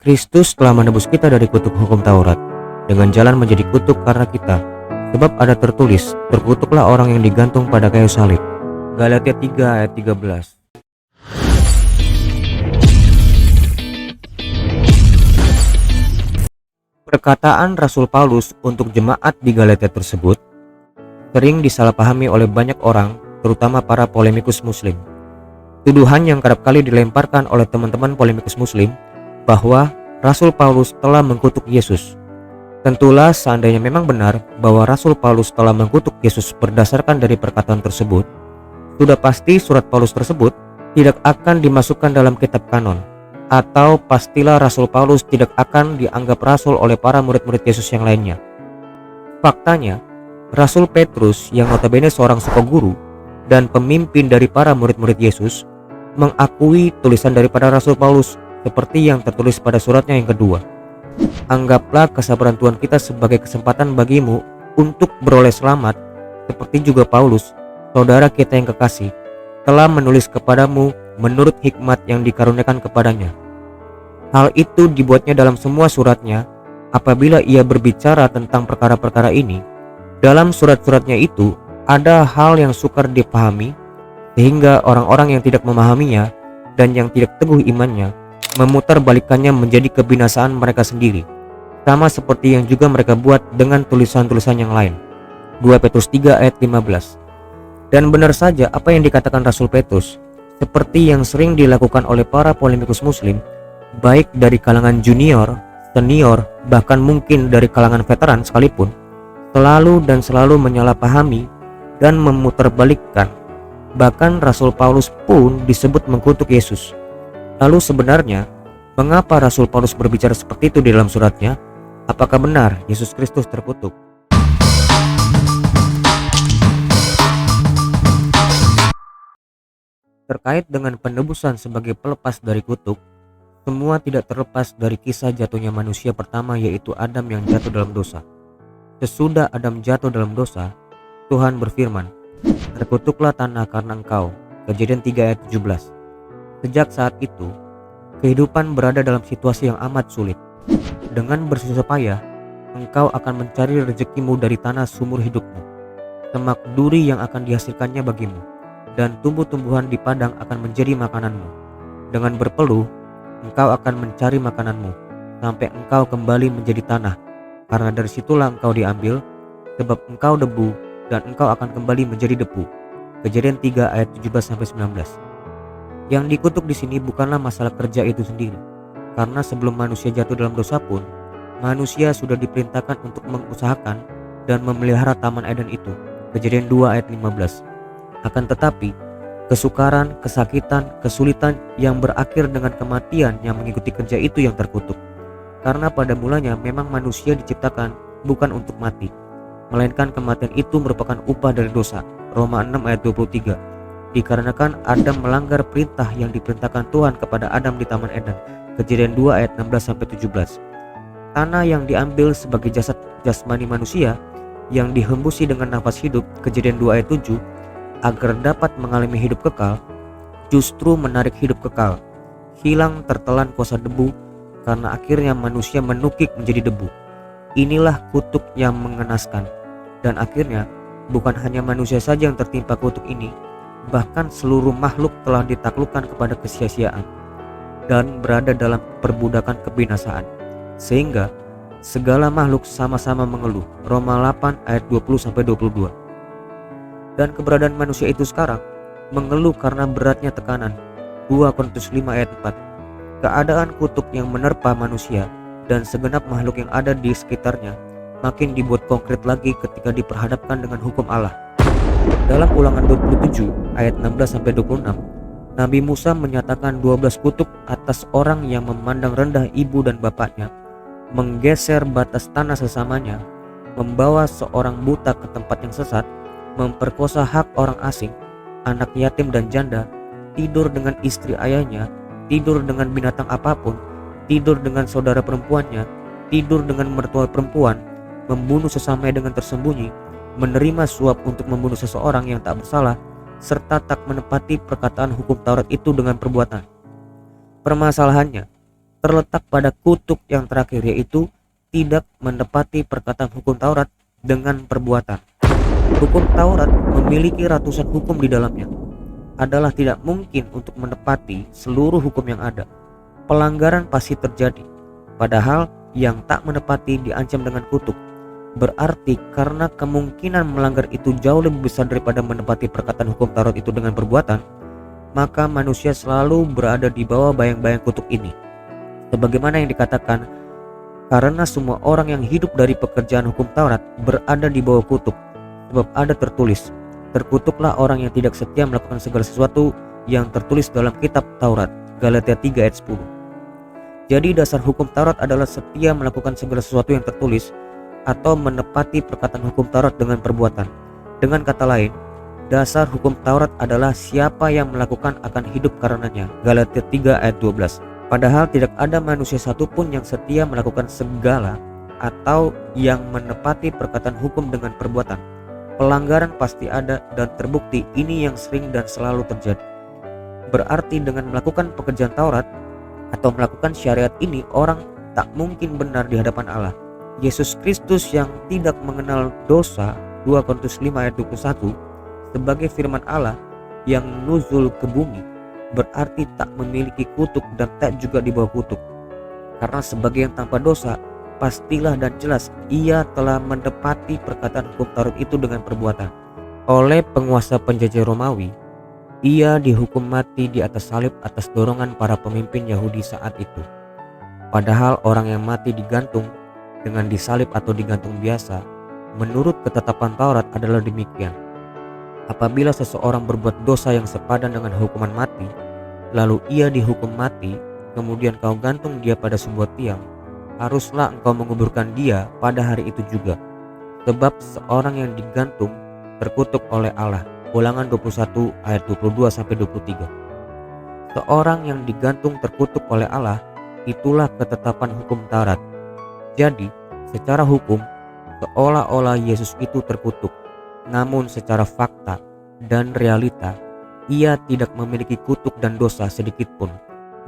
Kristus telah menebus kita dari kutuk hukum Taurat dengan jalan menjadi kutuk karena kita. Sebab ada tertulis, terkutuklah orang yang digantung pada kayu salib. Galatia 3 ayat 13. Perkataan Rasul Paulus untuk jemaat di Galatia tersebut sering disalahpahami oleh banyak orang, terutama para polemikus muslim. Tuduhan yang kerap kali dilemparkan oleh teman-teman polemikus muslim bahwa Rasul Paulus telah mengkutuk Yesus. Tentulah seandainya memang benar bahwa Rasul Paulus telah mengkutuk Yesus berdasarkan dari perkataan tersebut, sudah pasti surat Paulus tersebut tidak akan dimasukkan dalam kitab kanon, atau pastilah Rasul Paulus tidak akan dianggap rasul oleh para murid-murid Yesus yang lainnya. Faktanya, Rasul Petrus yang notabene seorang guru dan pemimpin dari para murid-murid Yesus mengakui tulisan daripada Rasul Paulus seperti yang tertulis pada suratnya yang kedua. Anggaplah kesabaran Tuhan kita sebagai kesempatan bagimu untuk beroleh selamat, seperti juga Paulus, saudara kita yang kekasih, telah menulis kepadamu menurut hikmat yang dikaruniakan kepadanya. Hal itu dibuatnya dalam semua suratnya. Apabila ia berbicara tentang perkara-perkara ini, dalam surat-suratnya itu ada hal yang sukar dipahami, sehingga orang-orang yang tidak memahaminya dan yang tidak teguh imannya memutarbalikannya menjadi kebinasaan mereka sendiri, sama seperti yang juga mereka buat dengan tulisan-tulisan yang lain. 2 Petrus 3 ayat 15. Dan benar saja apa yang dikatakan Rasul Petrus, seperti yang sering dilakukan oleh para polemikus muslim, baik dari kalangan junior, senior, bahkan mungkin dari kalangan veteran sekalipun, selalu menyalahpahami dan memutarbalikkan. Bahkan Rasul Paulus pun disebut mengkutuk Yesus. Lalu sebenarnya, mengapa Rasul Paulus berbicara seperti itu di dalam suratnya? Apakah benar Yesus Kristus terkutuk? Terkait dengan penebusan sebagai pelepas dari kutuk, semua tidak terlepas dari kisah jatuhnya manusia pertama, yaitu Adam yang jatuh dalam dosa. Sesudah Adam jatuh dalam dosa, Tuhan berfirman, "Terkutuklah tanah karena engkau." Kejadian 3 ayat 17. Sejak saat itu, kehidupan berada dalam situasi yang amat sulit. Dengan bersusah payah, engkau akan mencari rezekimu dari tanah sumur hidupmu. Semak duri yang akan dihasilkannya bagimu, dan tumbuh-tumbuhan di padang akan menjadi makananmu. Dengan berpeluh, engkau akan mencari makananmu, sampai engkau kembali menjadi tanah, karena dari situlah engkau diambil, sebab engkau debu, dan engkau akan kembali menjadi debu. Kejadian 3 ayat 17-19. Yang dikutuk di sini bukanlah masalah kerja itu sendiri, karena sebelum manusia jatuh dalam dosa pun, manusia sudah diperintahkan untuk mengusahakan dan memelihara taman Eden itu. Kejadian 2 ayat 15. Akan tetapi, kesukaran, kesakitan, kesulitan yang berakhir dengan kematian yang mengikuti kerja itu yang terkutuk. Karena pada mulanya memang manusia diciptakan bukan untuk mati, melainkan kematian itu merupakan upah dari dosa. Roma 6 ayat 23. Dikarenakan Adam melanggar perintah yang diperintahkan Tuhan kepada Adam di Taman Eden. Kejadian 2 ayat 16-17. Tanah yang diambil sebagai jasad jasmani manusia yang dihembusi dengan nafas hidup, Kejadian 2 ayat 7, agar dapat mengalami hidup kekal, justru menarik hidup kekal. Hilang tertelan kuasa debu, karena akhirnya manusia menukik menjadi debu. Inilah kutuk yang mengenaskan. Dan akhirnya bukan hanya manusia saja yang tertimpa kutuk ini, bahkan seluruh makhluk telah ditaklukkan kepada kesia-siaan dan berada dalam perbudakan kebinasaan, sehingga segala makhluk sama-sama mengeluh. Roma 8 ayat 20-22. Dan keberadaan manusia itu sekarang mengeluh karena beratnya tekanan. 2 Korintus 5 ayat 4. Keadaan kutuk yang menerpa manusia dan segenap makhluk yang ada di sekitarnya makin dibuat konkret lagi ketika diperhadapkan dengan hukum Allah. Dalam Ulangan 27 ayat 16-26, Nabi Musa menyatakan 12 kutuk atas orang yang memandang rendah ibu dan bapaknya, menggeser batas tanah sesamanya, membawa seorang buta ke tempat yang sesat, memperkosa hak orang asing, anak yatim dan janda, tidur dengan istri ayahnya, tidur dengan binatang apapun, tidur dengan saudara perempuannya, tidur dengan mertua perempuan, membunuh sesamanya dengan tersembunyi, menerima suap untuk membunuh seseorang yang tak bersalah, serta tak menepati perkataan hukum Taurat itu dengan perbuatan. Permasalahannya, terletak pada kutuk yang terakhir, yaitu tidak menepati perkataan hukum Taurat dengan perbuatan. Hukum Taurat memiliki ratusan hukum di dalamnya. Adalah tidak mungkin untuk menepati seluruh hukum yang ada. Pelanggaran pasti terjadi, padahal yang tak menepati diancam dengan kutuk. Berarti karena kemungkinan melanggar itu jauh lebih besar daripada menepati perkataan hukum Taurat itu dengan perbuatan, maka manusia selalu berada di bawah bayang-bayang kutuk ini. Sebagaimana yang dikatakan, karena semua orang yang hidup dari pekerjaan hukum Taurat berada di bawah kutuk, sebab ada tertulis, terkutuklah orang yang tidak setia melakukan segala sesuatu yang tertulis dalam kitab Taurat. Galatia 3 ayat 10. Jadi dasar hukum Taurat adalah setia melakukan segala sesuatu yang tertulis atau menepati perkataan hukum Taurat dengan perbuatan. Dengan kata lain, dasar hukum Taurat adalah siapa yang melakukan akan hidup karenanya. Galatia 3 ayat 12. Padahal tidak ada manusia satupun yang setia melakukan segala atau yang menepati perkataan hukum dengan perbuatan. Pelanggaran pasti ada dan terbukti. Ini yang sering dan selalu terjadi. Berarti dengan melakukan pekerjaan Taurat atau melakukan syariat ini, orang tak mungkin benar di hadapan Allah. Yesus Kristus yang tidak mengenal dosa, 2 Korintus 5 ayat 21, sebagai firman Allah yang nuzul ke bumi, berarti tak memiliki kutuk dan tak juga di bawah kutuk. Karena sebagai yang tanpa dosa, pastilah dan jelas ia telah menepati perkataan hukum Taurat itu dengan perbuatan. Oleh penguasa penjajah Romawi, ia dihukum mati di atas salib atas dorongan para pemimpin Yahudi saat itu. Padahal orang yang mati digantung dengan disalib atau digantung biasa, menurut ketetapan Taurat adalah demikian. Apabila seseorang berbuat dosa yang sepadan dengan hukuman mati, lalu ia dihukum mati, kemudian kau gantung dia pada sebuah tiang, haruslah engkau menguburkan dia pada hari itu juga. Sebab seorang yang digantung terkutuk oleh Allah. Ulangan 21 ayat 22-23. Seorang yang digantung terkutuk oleh Allah, itulah ketetapan hukum Taurat. Jadi, secara hukum, seolah-olah Yesus itu terkutuk. Namun secara fakta dan realita, ia tidak memiliki kutuk dan dosa sedikit pun,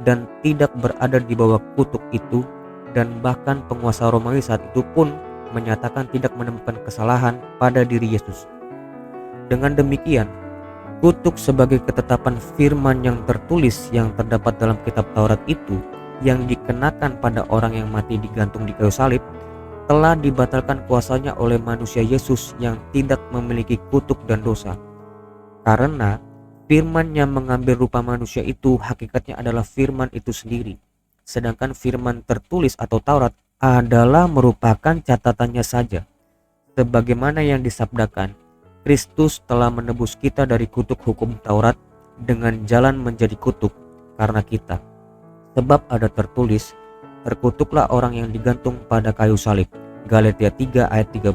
dan tidak berada di bawah kutuk itu, dan bahkan penguasa Romawi saat itu pun menyatakan tidak menemukan kesalahan pada diri Yesus. Dengan demikian, kutuk sebagai ketetapan firman yang tertulis yang terdapat dalam kitab Taurat itu yang dikenakan pada orang yang mati digantung di kayu salib telah dibatalkan kuasanya oleh manusia Yesus yang tidak memiliki kutuk dan dosa. Karena firman yang mengambil rupa manusia itu hakikatnya adalah firman itu sendiri. Sedangkan firman tertulis atau Taurat adalah merupakan catatannya saja. Sebagaimana yang disabdakan, Kristus telah menebus kita dari kutuk hukum Taurat dengan jalan menjadi kutuk karena kita. Sebab ada tertulis, terkutuklah orang yang digantung pada kayu salib. Galatia 3 ayat 13.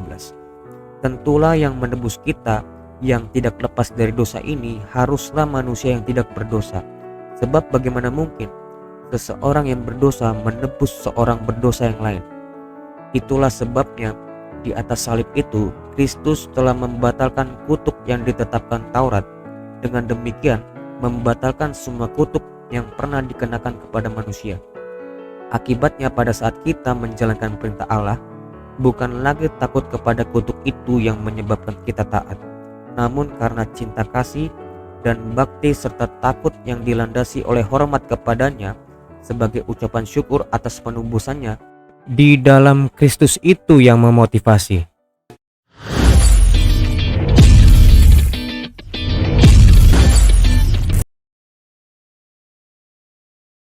Tentulah yang menebus kita yang tidak lepas dari dosa ini haruslah manusia yang tidak berdosa. Sebab bagaimana mungkin seseorang yang berdosa menebus seorang berdosa yang lain? Itulah sebabnya di atas salib itu Kristus telah membatalkan kutuk yang ditetapkan Taurat. Dengan demikian membatalkan semua kutuk yang pernah dikenakan kepada manusia. Akibatnya pada saat kita menjalankan perintah Allah, bukan lagi takut kepada kutuk itu yang menyebabkan kita taat, namun karena cinta kasih dan bakti serta takut yang dilandasi oleh hormat kepadanya sebagai ucapan syukur atas penebusannya di dalam Kristus itu yang memotivasi.